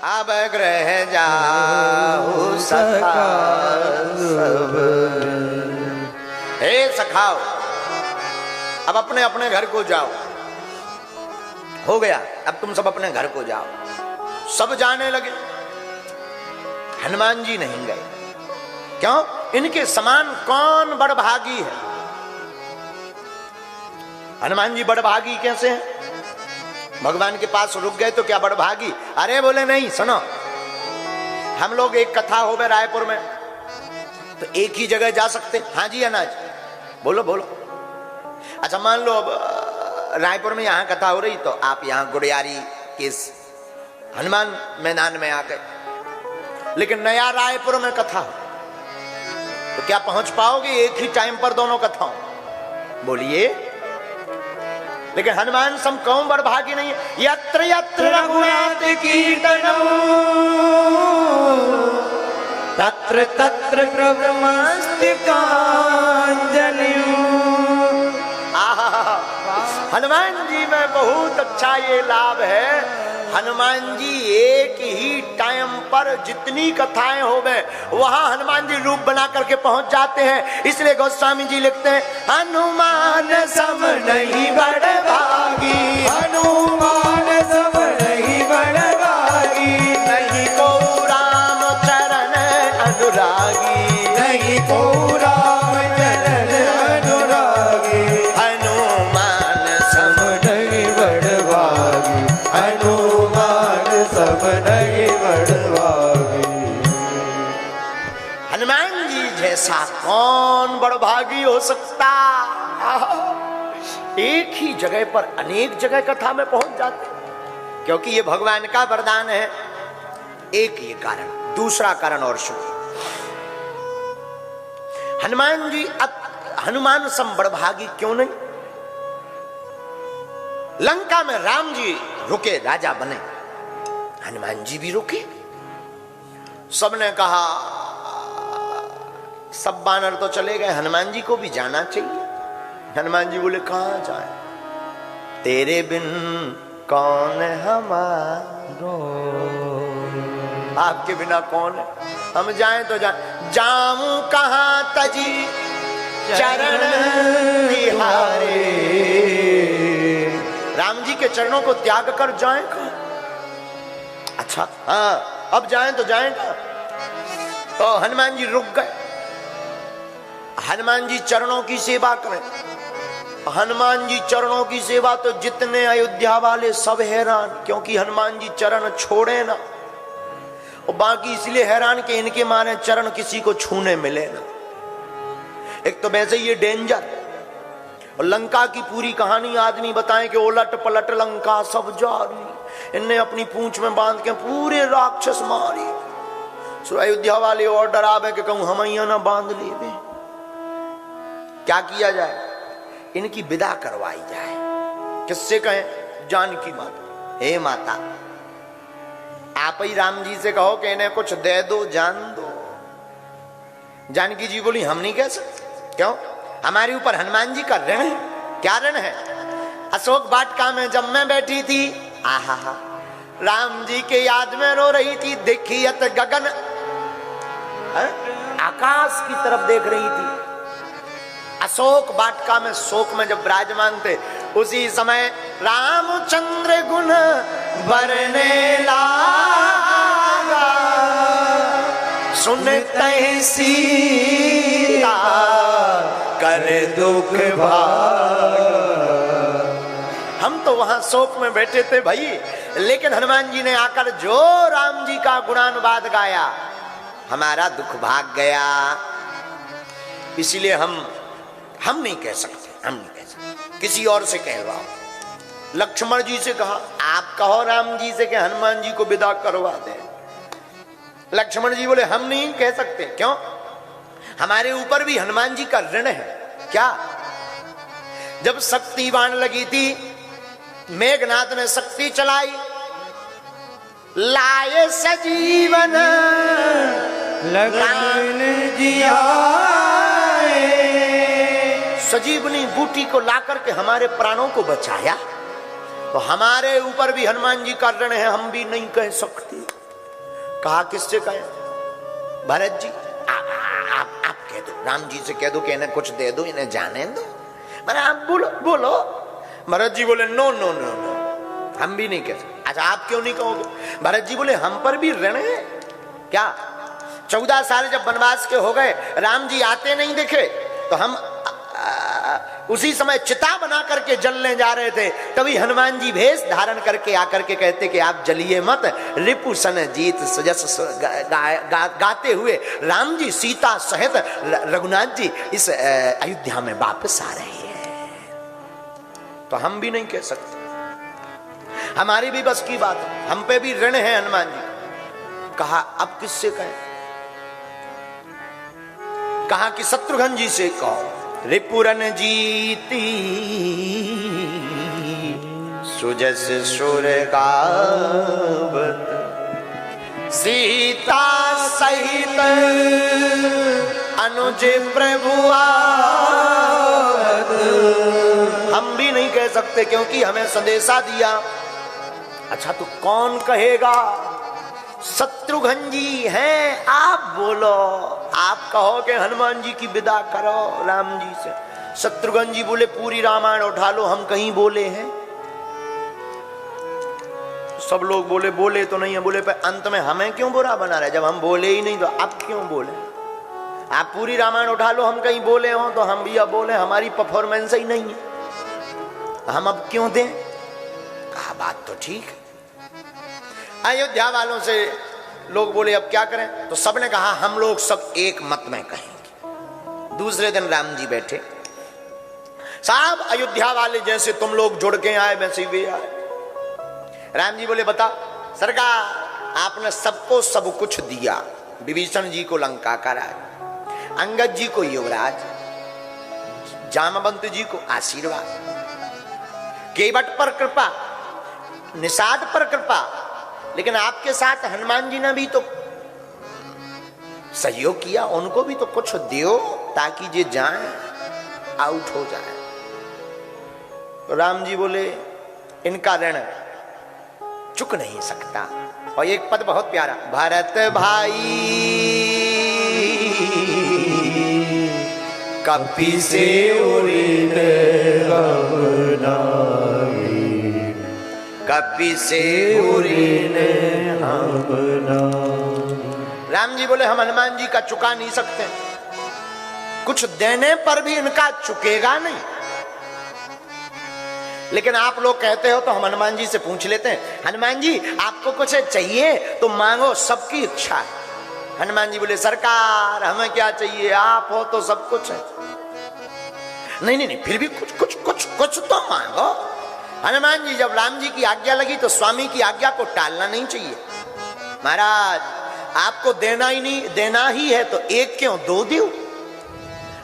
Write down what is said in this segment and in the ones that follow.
अब ग्रह जाओ सखा सब। हे सखाओ, अब अपने अपने घर को जाओ। हो गया, अब तुम सब अपने घर को जाओ। सब जाने लगे, हनुमान जी नहीं गए। क्यों? इनके समान कौन बड़भागी है? हनुमान जी बड़भागी कैसे हैं? भगवान के पास रुक गए तो क्या बड़भागी? अरे बोले नहीं, सुनो, हम लोग एक कथा हो गए रायपुर में, तो एक ही जगह जा सकते। हाँ जी अनाज, बोलो बोलो। अच्छा मान लो अब रायपुर में यहां कथा हो रही, तो आप यहां गुड़ियारी के हनुमान मैदान में आ गए, लेकिन नया रायपुर में कथा, तो क्या पहुंच पाओगे एक ही टाइम पर दोनों कथाओं? बोलिए। लेकिन हनुमान सम कौन बड़भागी नहीं है? यत्र यत्र रघुनाथ कीर्तनम तत्र तत्र प्रभुमस्ति कांजलिं। हनुमान जी में बहुत अच्छा ये लाभ है, हनुमान जी एक ही टाइम पर जितनी कथाएं हो गए वहां हनुमान जी रूप बना करके पहुंच जाते हैं। इसलिए गोस्वामी जी लिखते हैं, हनुमान सम नहीं बड़भागी, हनुमान सम नहीं बड़भागी, नहीं को राम चरण अनुरागी, नहीं को राम चरण अनुरागी, हनुमान सम नहीं बड़भागी, हनुमान सब नहीं बड़भागी। हनुमान जी जैसा कौन बड़भागी हो सकता? एक ही जगह पर अनेक जगह कथा में पहुंच जाते, क्योंकि ये भगवान का वरदान है। एक ये कारण, दूसरा कारण और सुनिए। हनुमान जी हनुमान सम बड़भागी क्यों नहीं? लंका में राम जी रुके, राजा बने, हनुमान जी भी रुके। सबने कहा, सब बानर तो चले गए, हनुमान जी को भी जाना चाहिए। हनुमान जी बोले, कहां जाए? तेरे बिन कौन हमारो, आपके बिना कौन है? हम जाएं तो जाएं, जाऊं कहां तजी चरण तिहारे। राम जी के चरणों को त्याग कर जाएं कहां? अच्छा हाँ, अब जाएं तो जाएं कहां? तो हनुमान जी रुक गए। हनुमान जी चरणों की सेवा करें। हनुमान जी चरणों की सेवा तो जितने अयोध्या वाले सब हैरान, क्योंकि हनुमान जी चरण छोड़े ना, और बाकी इसलिए हैरान कि इनके माने चरण किसी को छूने मिले ना। एक तो वैसे ये डेंजर, और लंका की पूरी कहानी आदमी बताएं कि उलट पलट लंका सब जारी, इनने अपनी पूंछ में बांध के पूरे राक्षस मारी। सो अयोध्या वाले और डरावे कि कहूं हम यहाँ ना बांध ले। क्या किया जाए? इनकी विदा करवाई जाए। किससे कहें? जानकी माता। हे माता, आप ही राम जी से कहो कि इन्हें कुछ दे दो, जान दो। जानकी जी बोली, हम नहीं कह सकते। क्यों? हमारे ऊपर हनुमान जी का ऋण है। क्या ऋण है? अशोक वाटिका में जब मैं बैठी थी, आहा हा, राम जी के याद में रो रही थी, देखियत गगन, आकाश की तरफ देख रही थी। अशोक वाटिका में शोक में जब विराजमान थे, उसी समय रामचंद्र गुण बरने लागा, सुनते सीता कर दुख भागा। हम तो वहां शोक में बैठे थे भाई, लेकिन हनुमान जी ने आकर जो राम जी का गुणानुवाद गाया, हमारा दुख भाग गया। इसलिए हम नहीं कह सकते, हम नहीं कह सकते। किसी और से कहवाओ। लक्ष्मण जी से कहा, आप कहो राम जी से कि हनुमान जी को विदा करवा दे। लक्ष्मण जी बोले, हम नहीं कह सकते। क्यों? हमारे ऊपर भी हनुमान जी का ऋण है। क्या? जब शक्ति बाण लगी थी, मेघनाथ ने शक्ति चलाई, लाए सजीवन लक्ष्मण जी आए, सजीवनी बूटी को लाकर के हमारे प्राणों को बचाया। तो हमारे ऊपर भी हनुमान जी का ऋण है, हम भी नहीं कह सकते। कहा किससे कहे? भरत जी आप कह दो, राम जी से कह दो कि इन्हें कुछ दे दो, इन्हें जाने दो। मैंने आप बोलो बोलो। भरत जी बोले नो नो नो नो, हम भी नहीं कह सकते। अच्छा आप क्यों नहीं कहोगे? भरत जी बोले हम पर भी ऋण है क्या? 14 साल जब वनवास के हो गए, राम जी आते नहीं दिखे, तो हम उसी समय चिता बना करके जलने जा रहे थे, तभी हनुमान जी भेष धारण करके आकर के कहते कि आप जलिए मत, रिपु सन जीत सजस गाते हुए राम जी सीता सहित रघुनाथ जी इस अयोध्या में वापस आ रहे हैं। तो हम भी नहीं कह सकते, हमारी भी बस की बात है, हम पे भी ऋण है हनुमान जी। कहा अब किससे कहें? कहा कि शत्रुघ्न जी से कहो। रिपुरन जीती सुजस सुर गावत, सीता सहित अनुज प्रभु आवत। हम भी नहीं कह सकते क्योंकि हमें संदेशा दिया। अच्छा तो कौन कहेगा? शत्रुघ्न जी हैं, आप बोलो, आप कहो कि हनुमान जी की विदा करो राम जी से। शत्रुघ्न जी बोले पूरी रामायण उठा लो, हम कहीं बोले हैं? सब लोग बोले बोले तो नहीं है। बोले पर अंत में हमें क्यों बुरा बना रहे? जब हम बोले ही नहीं तो अब क्यों बोले? आप पूरी रामायण उठा लो, हम कहीं बोले हो तो हम भी अब बोले, हमारी परफॉर्मेंस ही नहीं है, हम अब क्यों दें? कहा बात तो ठीक है। अयोध्या वालों से लोग बोले अब क्या करें? तो सबने कहा हम लोग सब एक मत में कहेंगे। दूसरे दिन राम जी बैठे, साहब अयोध्या वाले जैसे तुम लोग जुड़ के आए वैसे वे आए। राम जी बोले बता सरकार, आपने सबको सब कुछ दिया, विभीषण जी को लंका का राज, अंगद जी को युवराज, जामवंत जी को आशीर्वाद, केवट पर कृपा, निषाद पर कृपा, लेकिन आपके साथ हनुमान जी ने भी तो सहयोग किया, उनको भी तो कुछ दियो ताकि जे जाए आउट हो जाए। तो राम जी बोले इनका ऋण चुक नहीं सकता। और एक पद बहुत प्यारा, भरत भाई कपि से उरिन कपि से उरिन राम जी बोले हम हनुमान जी का चुका नहीं सकते, कुछ देने पर भी इनका चुकेगा नहीं। लेकिन आप लोग कहते हो तो हम हनुमान जी से पूछ लेते हैं, हनुमान जी आपको कुछ चाहिए तो मांगो, सबकी इच्छा है। हनुमान जी बोले सरकार हमें क्या चाहिए, आप हो तो सब कुछ है। नहीं नहीं नहीं, फिर भी कुछ कुछ कुछ कुछ तो मांगो। हनुमान जी जब राम जी की आज्ञा लगी तो स्वामी की आज्ञा को टालना नहीं चाहिए। महाराज आपको देना ही है तो एक क्यों दो दो।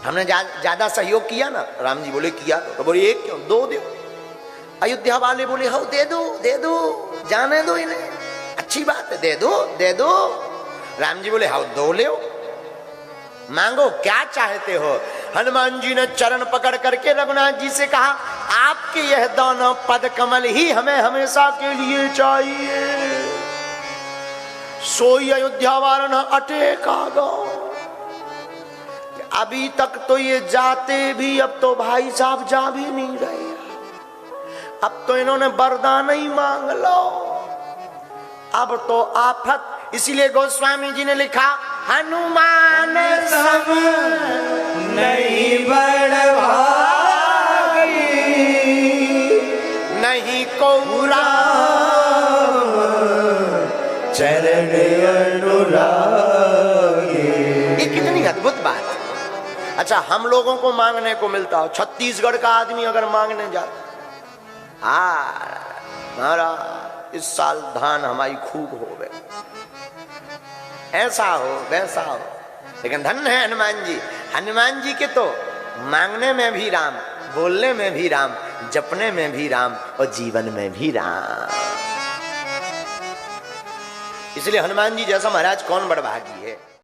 हमने ज्यादा सहयोग किया ना, राम जी बोले किया, तो बोले एक क्यों दो दो। अयोध्या वाले बोले हो दे दो जाने दो इन्हें, अच्छी बात है दे दो। राम जी बोले हाँ दो ले, मांगो क्या चाहते हो। हनुमान जी ने चरण पकड़ करके रघुनाथ जी से कहा आपके यह दोनों पद कमल ही हमें हमेशा के लिए चाहिए। सोई अयोध्या वाला अटे कागो, अभी तक तो ये जाते भी, अब तो भाई साहब जा भी नहीं रहे, अब तो इन्होंने वरदान ही मांग लो, अब तो आफत। इसीलिए गोस्वामी जी ने लिखा हनुमान सम नहीं बड़ भागी, नहीं को चरण अनुरागी। ये कितनी अद्भुत बात है। अच्छा हम लोगों को मांगने को मिलता हो, छत्तीसगढ़ का आदमी अगर मांगने जाता, महाराज इस साल धान हमारी खूब हो गए, ऐसा हो वैसा हो। लेकिन धन्य है हनुमान जी के तो मांगने में भी राम, बोलने में भी राम, जपने में भी राम और जीवन में भी राम। इसलिए हनुमान जी जैसा महाराज कौन बड़भागी है।